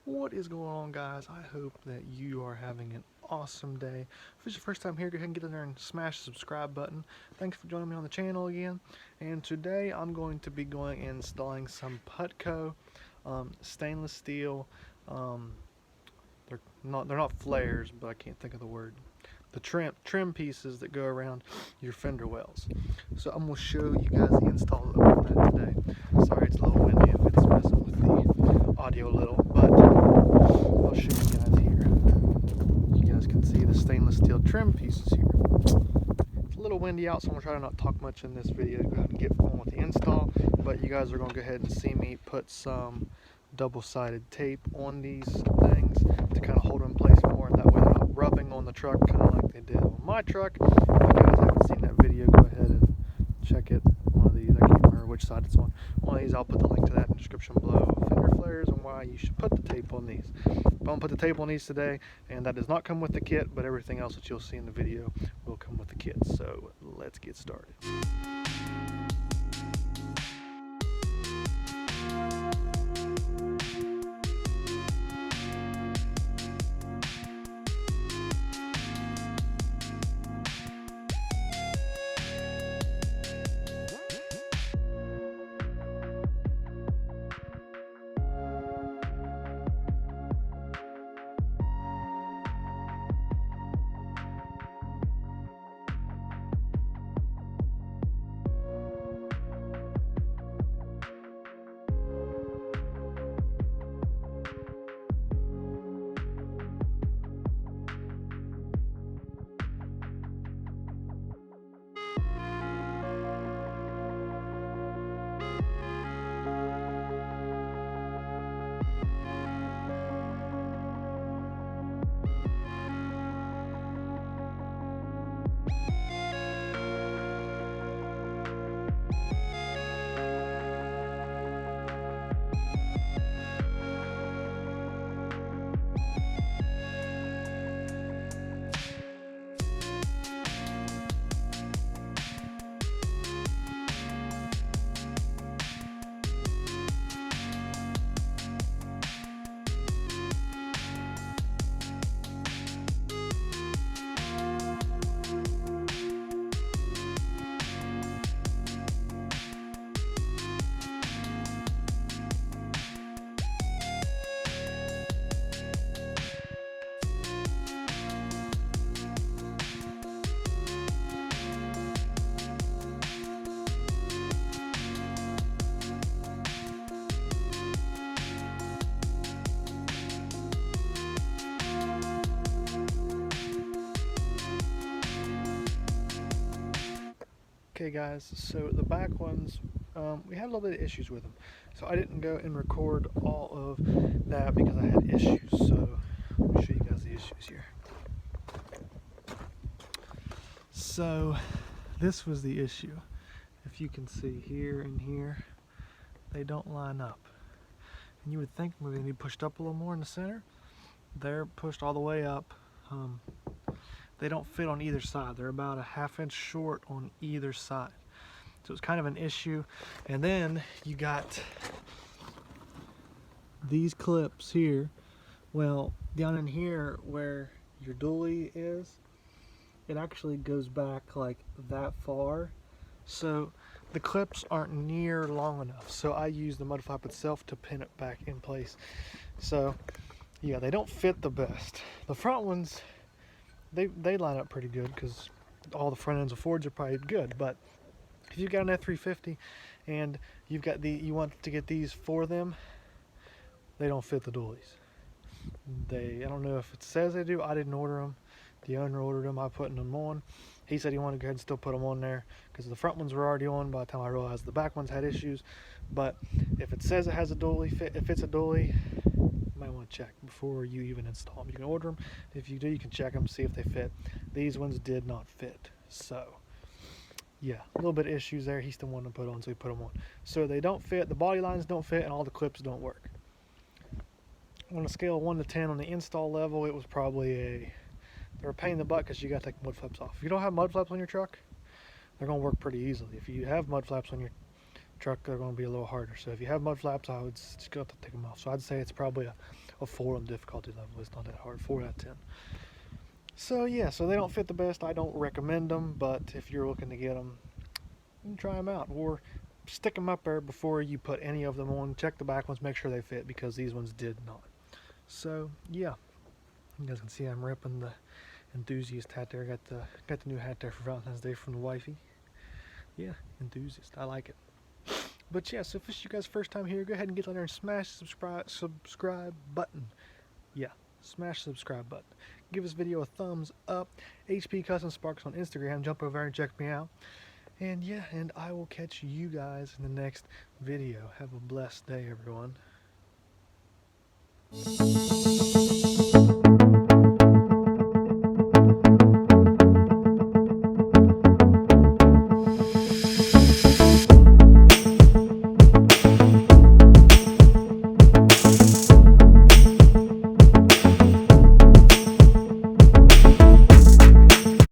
What is going on, guys? I hope that you are having an awesome day. If it's your first time here, go ahead and get in there and smash the subscribe button. Thanks for joining me on the channel again. And today I'm going to be going and installing some Putco stainless steel. They're not flares, but I can't think of the word. The trim pieces that go around your fender wells. So I'm going to show you guys the install of that today. Sorry, it's a little windy if it's messing with the audio a little, but I'll show you guys here. You guys can see the stainless steel trim pieces here. It's a little windy out, so I'm going to try to not talk much in this video. Go ahead and get on with the install, but you guys are going to go ahead and see me put some double-sided tape on these things to kind of hold them in place more, and that way they're not rubbing on the truck kind of like they did on my truck. If you guys haven't seen that video, go ahead and check it. One of these, I can't remember which side it's on. One of these, I'll put the link to that in the description below. Fender flares and why you should put the tape on these. I'm going to put the tape on these today, and that does not come with the kit, but everything else that you'll see in the video will come with the kit. So let's get started. Okay guys, so the back ones, we had a little bit of issues with them. So I didn't go and record all of that because I had issues. So let me show you guys the issues here. So this was the issue. If you can see here and here, they don't line up. And you would think maybe they need pushed up a little more in the center. They're pushed all the way up. They don't fit on either side. They're about a ½ inch short on either side. So it's kind of an issue. And then you got these clips here. Well, down in here where your dually is, it actually goes back like that far. So the clips aren't near long enough. So I use the mud flap itself to pin it back in place. So yeah, they don't fit the best. The front ones, they line up pretty good because all the front ends of Fords are probably good. But if you've got an F-350 and you want to get these for them, they don't fit the dualies. I don't know if it says they do. I didn't order them. The owner ordered them. I put them on. He said he wanted to go ahead and still put them on there because the front ones were already on by the time I realized the back ones had issues. But if it says it has a dually, if it's a dually, you might want to check before you even install them. You can order them. If you do, you can check them, see if they fit. These ones did not fit. So yeah, a little bit of issues there. He still wanted to put on, so he put them on. So they don't fit. The body lines don't fit, and all the clips don't work. On a scale of 1 to 10 on the install level, it was probably they're a pain in the butt because you got to take mud flaps off. If you don't have mud flaps on your truck, they're going to work pretty easily. If you have mud flaps on your truck, they're going to be a little harder. So if you have mud flaps, I would just go to take them off. So I'd say it's probably a a 4 on the difficulty level. It's not that hard. 4 out of 10. So yeah, so they don't fit the best. I don't recommend them, but if you're looking to get them, you can try them out, or stick them up there before you put any of them on. Check the back ones, make sure they fit, because these ones did not. So yeah, you guys can see I'm repping the enthusiast hat there. Got the new hat there for Valentine's Day from the wifey. Yeah, enthusiast. I like it. But yeah, so if this is you guys' first time here, go ahead and get on there and smash the subscribe button. Yeah, smash the subscribe button. Give this video a thumbs up. HP Custom Sparks on Instagram. Jump over there and check me out. And yeah, and I will catch you guys in the next video. Have a blessed day, everyone.